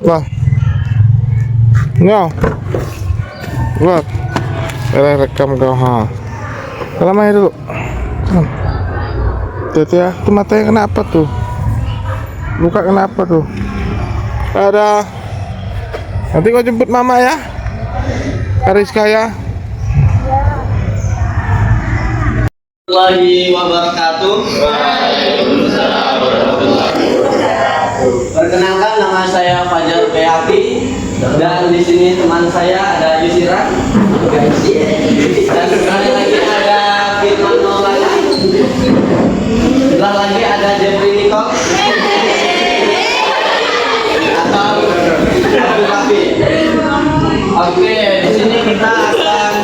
Wah. No. Buat. Rekam kau ha. Kalau main dulu. Tuh ya, itu matanya kenapa tuh? Luka kenapa tuh? Ada. Nanti kau jemput mama ya. Kariska ya. Warahmatullahi wabarakatuh. Perkenalkan, nama saya Fajar Beati dan di sini teman saya ada Yusira dan sekali lagi ada Firman Maulana. Setelah lagi ada Jeffrey Nicole atau Rafi. Oke, di sini kita akan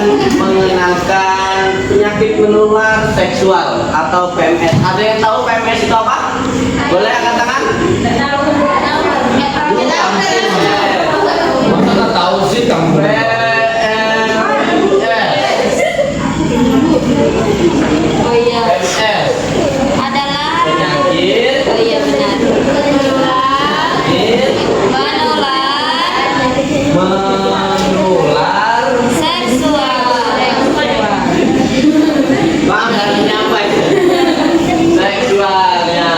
mengenalkan penyakit menular seksual atau PMS. Ada yang tahu PMS itu apa? Boleh angkat tangan? Masa tahu sih kamu? Oh iya. PMS Adalah penyakit oh iya benar. Menular menular seksual. Bang, jangan nyampe seksualnya.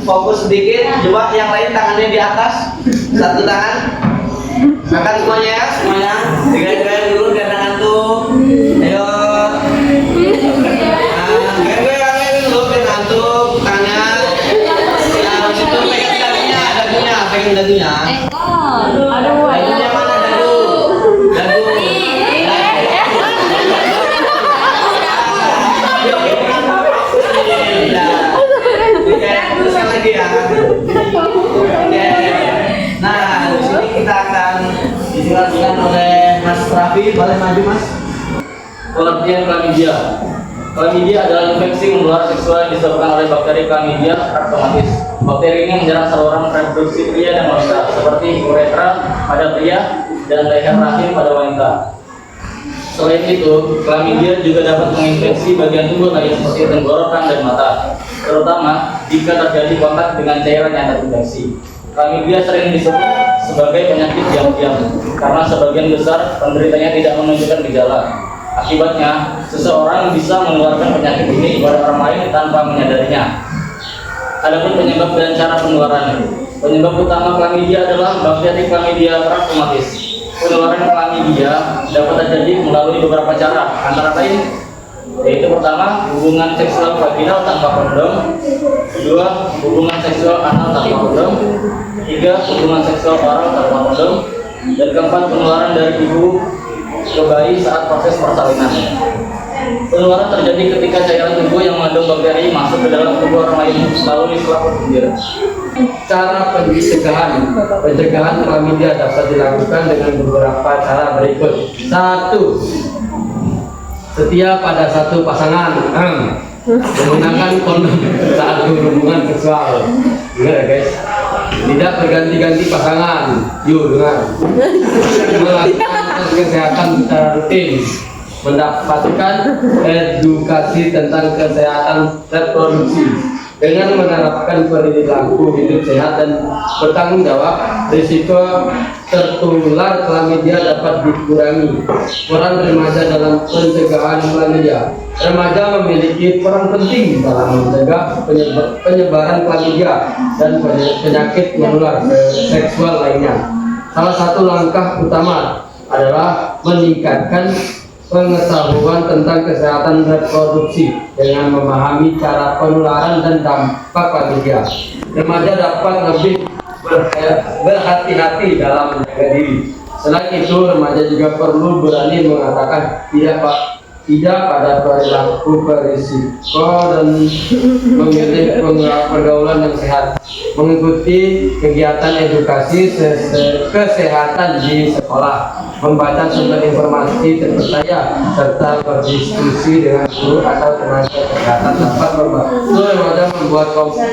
Fokus sedikit, coba yang lain tangannya di atas, satu tangan. Angkat semuanya ya, semuanya. Digain-gain dulu biar nggak ngantuk. Ayo. Gain-gain dulu biar ngantuk. Tangannya. Nah, situ pegang dagunya, pegang dagunya. Aduh. Dagunya mana dagu? Dagu. Teruskan lagi ya. Oke. Nah, di sini kita akan dijelaskan oleh Mas Raffi. Boleh maju, Mas? Pengertian chlamydia. Chlamydia adalah infeksi menular seksual yang disebabkan oleh bakteri Chlamydia trachomatis. Bakteri ini menyerang saluran reproduksi pria dan wanita, seperti uretra pada pria dan leher rahim pada wanita. Selain itu, chlamydia juga dapat menginfeksi bagian tubuh lain seperti tenggorokan dan mata, terutama jika terjadi kontak dengan cairan yang terinfeksi. Chlamydia sering disebut sebagai penyakit diam-diam karena sebagian besar penderitanya tidak menunjukkan gejala. Akibatnya, seseorang bisa menularkan penyakit ini kepada orang lain tanpa menyadarinya. Adapun penyebab dan cara penularan. Penyebab utama chlamydia adalah bakteri Chlamydia trachomatis. Penularan chlamydia dapat terjadi melalui beberapa cara, antara lain yaitu pertama, hubungan seksual vaginal tanpa kondom, kedua, hubungan seksual anal tanpa kondom, tiga, hubungan seksual oral tanpa kondom, dan keempat, penularan dari ibu ke bayi saat proses persalinan. Penularan terjadi ketika cairan tubuh yang mengandung bakteri masuk ke dalam tubuh orang lain melalui selaput bibir. Cara pencegahan chlamydia dapat dilakukan dengan beberapa cara berikut. 1. Setia pada satu pasangan, menggunakan kondom saat berhubungan seksual. Dengar ya guys, tidak berganti-ganti pasangan. Yuk dengar. Melakukan tes kesehatan secara rutin, mendapatkan edukasi tentang kesehatan reproduksi dengan menerapkan perilaku hidup sehat dan bertanggung jawab. Risiko tertular chlamydia dapat dikurangi. Peran remaja dalam pencegahan chlamydia. Remaja memiliki peran penting dalam mencegah penyebaran chlamydia dan penyakit menular seksual lainnya. Salah satu langkah utama adalah meningkatkan pengetahuan tentang kesehatan reproduksi dengan memahami cara penularan dan dampak chlamydia. Remaja dapat lebih berhati-hati dalam menjaga diri. Selain itu, remaja juga perlu berani mengatakan tidak pada perilaku berisiko dan memilih pergaulan yang sehat. Mengikuti kegiatan edukasi kesehatan di sekolah, membaca sumber informasi terpercaya, serta berdiskusi dengan guru atau tenaga kesehatan dapat membantu remaja membuat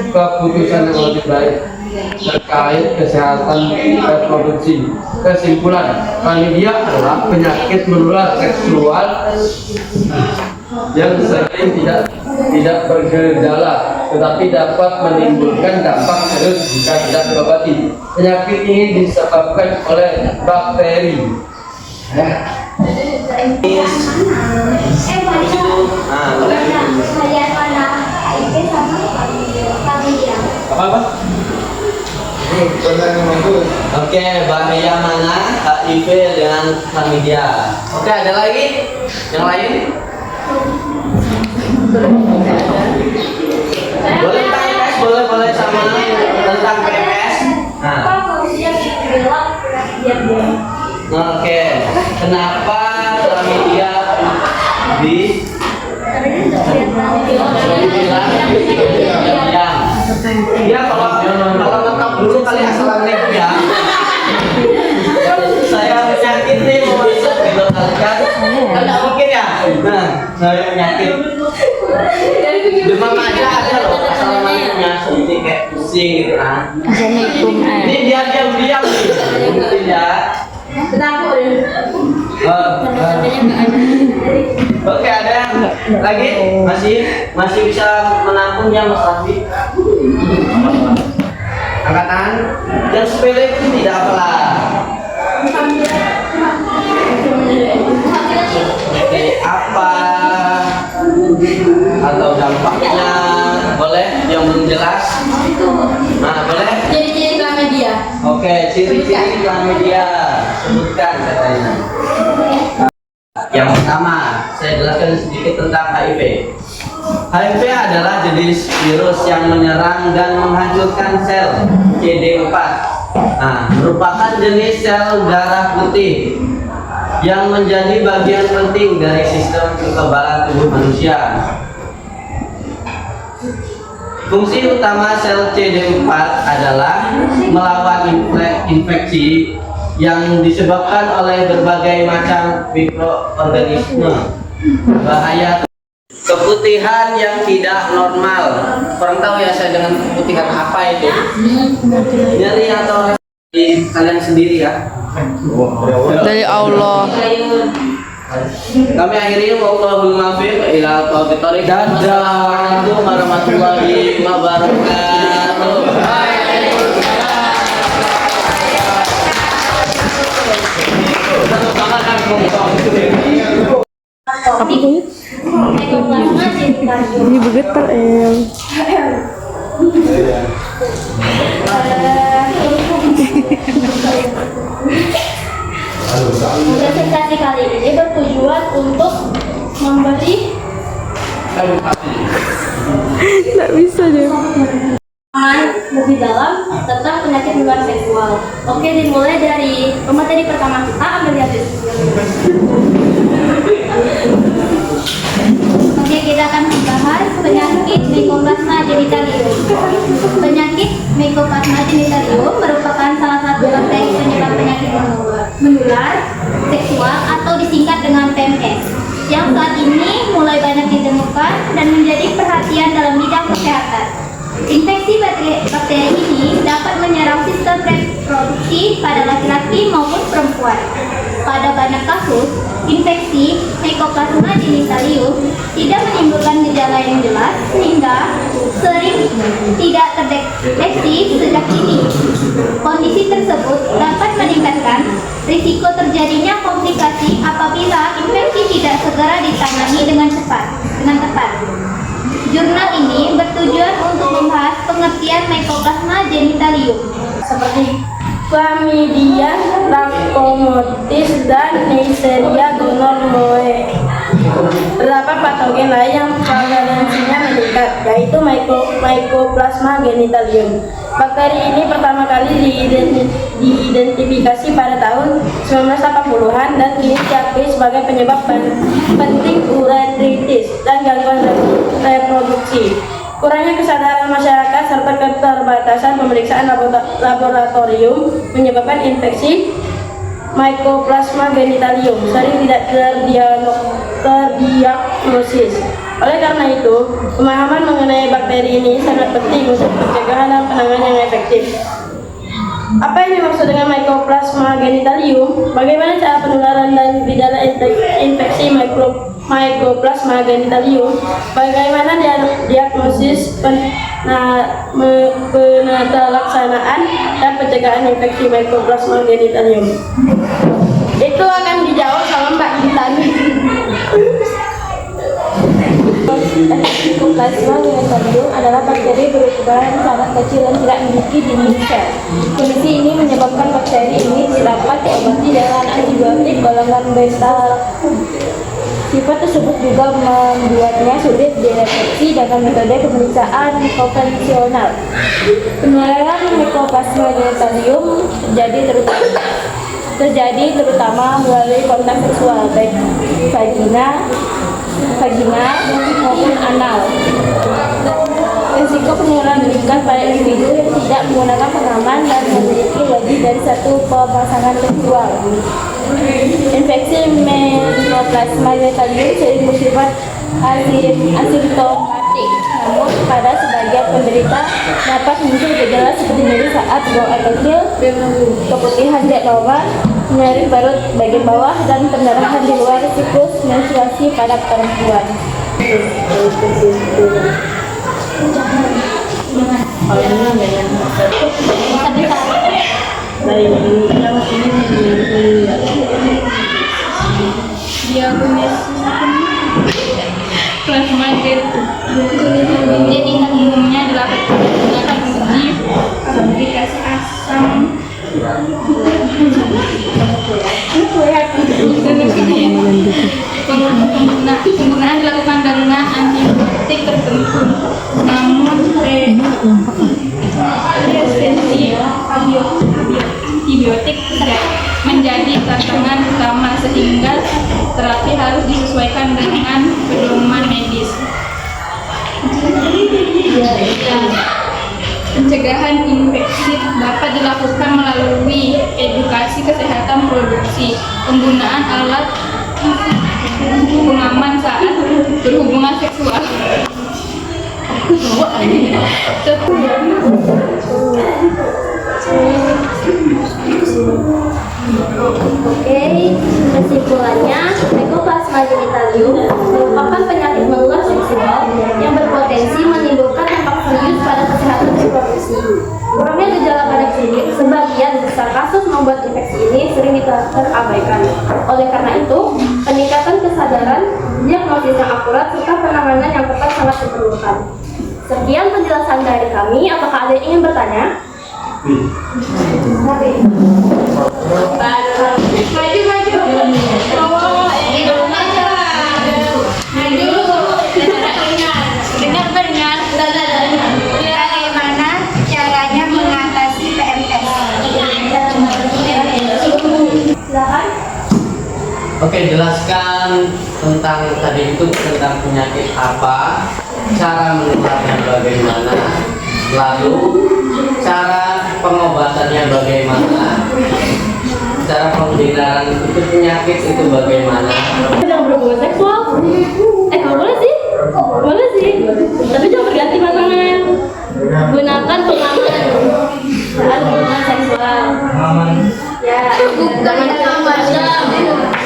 keputusan yang lebih baik terkait kesehatan reproduksi. Kesimpulan, chlamydia adalah penyakit menular seksual yang sering tidak tidak bergejala, tetapi dapat menimbulkan dampak serius jika tidak diobati. Penyakit ini disebabkan oleh bakteri. Apa? Oke, bahaya mana HIV dengan chlamydia? Oke, ada lagi? Yang lain? Boleh PMS, boleh sama tentang PMS. Nah, oke. Kenapa chlamydia dibilang? Ya kalau lengkap dulu kali asalannya ya. Saya penyakit nih mau masuk gitu kan? Ada mungkin ya. Nah, saya penyakit. Demam aja ada loh assalamualaikumnya seperti kayak pusing gitu kan. Ini dia diam-diam nih. Tidak. Oke, ada yang lagi masih bisa menampungnya Mas Rafi. Angkat tangan. Yang sepele itu tidak apalah. Oke, apa atau dampaknya boleh yang belum jelas? Nah, boleh? Ciri-ciri chlamydia. Oke, ciri-ciri chlamydia sebutkan katanya. Yang pertama, saya jelaskan sedikit tentang HIV. HIV adalah jenis virus yang menyerang dan menghancurkan sel CD4. Nah, merupakan jenis sel darah putih yang menjadi bagian penting dari sistem kekebalan tubuh manusia. Fungsi utama sel CD4 adalah melawan infeksi yang disebabkan oleh berbagai macam mikroorganisme. Bahaya keputihan yang tidak normal. Kurang tahu ya saya dengan keputihan apa itu? Nyeri atau di kalian sendiri ya? Dari Allah. Kami akhiri wallahul muwaffiq ila aqwamit thoriq. Assalamualaikum warahmatullahi wabarakatuh. Ini bergetar Presentasi kali ini bertujuan untuk memberi Nggak bisa deh. lebih dalam tentang penyakit menular seksual. Oke, dimulai dari pemateri pertama kita, ambil lihat dulu. Oke, kita akan membahas penyakit Mycoplasma genitalium. Penyakit Mycoplasma genitalium merupakan salah satu bakteri penyebab penyakit menular seksual atau disingkat dengan PMS, yang saat ini mulai banyak ditemukan dan menjadi perhatian dalam bidang kesehatan. Infeksi bakteri ini dapat menyerang sistem reproduksi pada laki-laki maupun perempuan. Pada banyak kasus, infeksi Mycoplasma genitalium tidak menimbulkan gejala yang jelas sehingga sering tidak terdeteksi sejak dini. Kondisi tersebut dapat meningkatkan risiko terjadinya komplikasi apabila infeksi tidak segera ditangani dengan tepat. Jurnal ini bertujuan untuk membahas pengertian Mycoplasma genitalium seperti Chlamydia, Trachomatis, dan Neisseria gonorrhoeae. Terdapat patogen lain yang prevalensinya meningkat, yaitu Mycoplasma genitalium. Bakteri ini pertama kali diidentifikasi pada tahun 1980-an dan kini diakui sebagai penyebab penting uretritis dan gangguan reproduksi. Kurangnya kesadaran masyarakat serta keterbatasan pemeriksaan laboratorium menyebabkan infeksi Mycoplasma genitalium sering tidak terdiagnosis. Oleh karena itu, pemahaman mengenai bakteri ini sangat penting untuk pencegahan dan penanganan yang efektif. Apa yang dimaksud dengan Mycoplasma genitalium? Bagaimana cara penularan dan gejala infeksi Mycoplasma genitalium. Bagaimana diagnosis, penelaksanaan dan pencegahan infeksi Mycoplasma genitalium? Itu akan dijawab sama Mbak Intan. Mycoplasma genitalium adalah bakteri berukuran sangat kecil dan tidak memiliki dinding sel. Kondisi ini menyebabkan bakteri ini tidak dapat diobati dengan antibiotik golongan beta. Sifat tersebut juga membuatnya sulit dideteksi dengan metode pemeriksaan konvensional. Penularan Mycoplasma genitalium terjadi terutama melalui kontak seksual baik vagina maupun anal. Risiko penularan meningkat pada individu yang tidak menggunakan pengaman dan memiliki lebih dari satu pasangan seksual. Infeksi Mycoplasma genitalium sering bersifat asimptomatik, namun pada sebagian penderita dapat muncul gejala seperti nyeri saat buang air kecil, keputihan di abdomen, nyeri perut bagian bawah, dan pendarahan di luar siklus menstruasi pada perempuan. Plasma genitaliumnya dapat menggunakan uji aplikasi asam penggunaan dilakukan dengan antibiotik tertentu, namun resistensi antibiotik menjadi tantangan utama sehingga terapi harus disesuaikan dengan pedoman medis. Pencegahan infeksi dapat dilakukan melalui edukasi kesehatan reproduksi, penggunaan alat pengaman saat berhubungan seksual. Oke, kesimpulannya, Mycoplasma genitalium merupakan penyakit menular seksual yang berpotensi menimbulkan dampak serius pada kesehatan reproduksi. Kurangnya gejala pada klinik, sebagian besar kasus membuat infeksi ini sering terabaikan. Oleh karena itu, peningkatan kesadaran, diagnosis yang akurat, serta penanganan yang tepat sangat diperlukan. Sekian penjelasan dari kami. Apakah ada yang ingin bertanya? Bagaimana caranya mengatasi PMS? Silakan. Oke, jelaskan tentang tadi itu, tentang penyakit apa, cara menularnya bagaimana, lalu cara pengobatannya bagaimana, cara pembinaan itu penyakit itu bagaimana. Jangan berhubungan seksual. Boleh sih. Boleh sih. Tapi jangan berganti pasangan. Gunakan pengaman saat hubungan seksual. Ya, jangan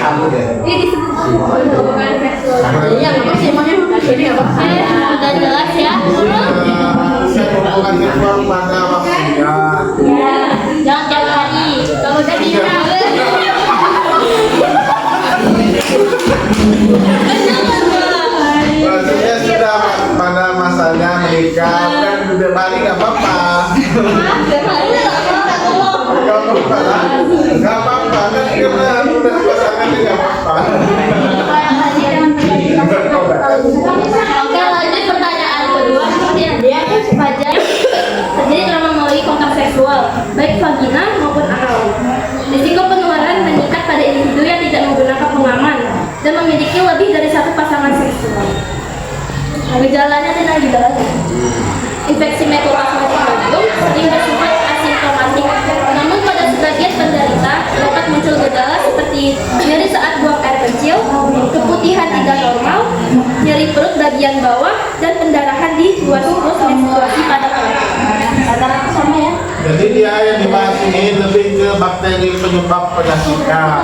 Kamu deh. Ini disebut hubungan seksual. Iya, apa sih emangnya? Ini apa? Udah jelas ya? Hubungan seksual pada waktunya. Ya, jangan tiap hari. Kalau udah diam. Maksudnya sudah pada masanya menikah, kan udah balik nggak apa-apa. Nggak apa-apa, kan karena udah pasangannya nggak apa-apa. Oke, lanjut pertanyaan kedua. Seperti yang dia wajar terjadi selama melalui kontak seksual, baik vagina maupun anal. Risiko penularan meningkat pada individu yang tidak menggunakan pengaman dan memiliki lebih dari satu pasangan seksual. Gejalanya tidak dijelaskan. Infeksi Mycoplasma genitalium sering bersifat asimptomatik, namun pada sebagian penderita dapat muncul gejala seperti nyeri saat buang air kecil, keputihan tidak normal, nyeri perut bagian bawah, dan pendarahan di luar siklus menstruasi pada perempuan. Rata-rata sama ya. Jadi dia yang dibahas ini lebih ke bakteri penyebab penyakitnya,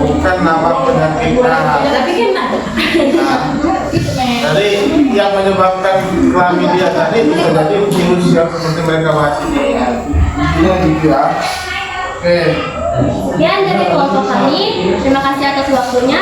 bukan nama penyakitnya. Tapi kan Jadi yang menyebabkan chlamydia tadi bisa jadi virus yang seperti mereka bahas ini. Intinya gitu ya. Oke. Sekian dari kelompok kami. Terima kasih atas waktunya.